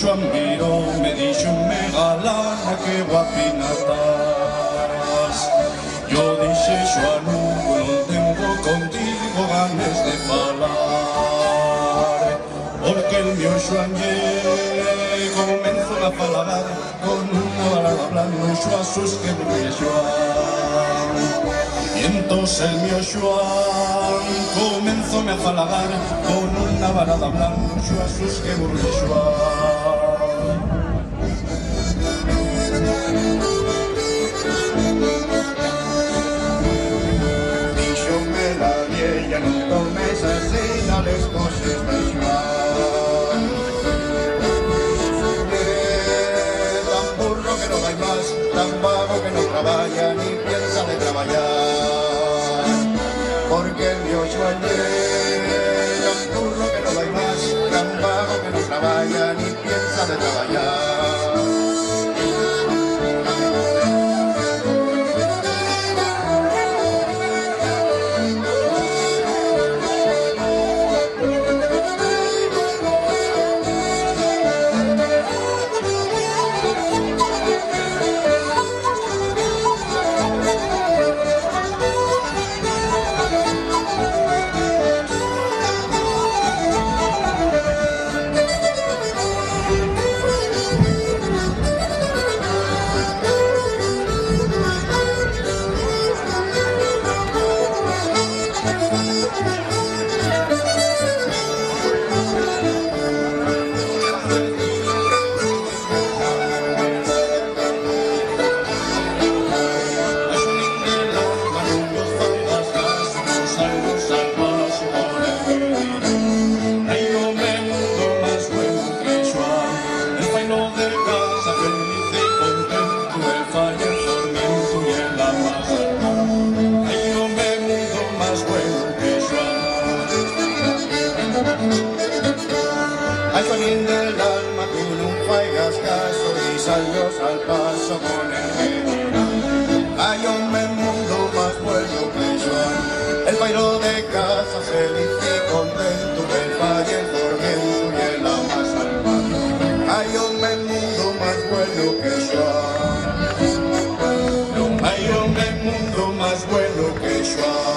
Joan miró, me dijo me galana que guapina estás. Yo dije Joan, no tengo contigo ganas de falar, porque el mío Joan comenzó a falar con una balada blanca, Joan sus que brille Joan. Y entonces el mío Joan comenzó a falar con una balada blanca, Joan sus que brille Joan. Ja no tomes así a les coses de Joan. Tan burro que no va más, tan vago que no trabaja ni piensa de trabajar. Porque el mío Joan tan burro que no va más, tan vago que no trabaja ni piensa de trabajar. Ay, Joanín del alma, tú no faigas caso y salgas al paso con el general. Hay hombre en mundo más bueno que Joan, el pairo de casa feliz y contento, el valle, el tormento y el ama salvada. Hay hombre en mundo más bueno que Joan, hay hombre en mundo más bueno que Joan.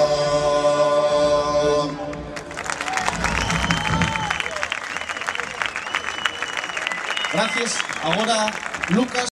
Gracias. Ahora, Lucas.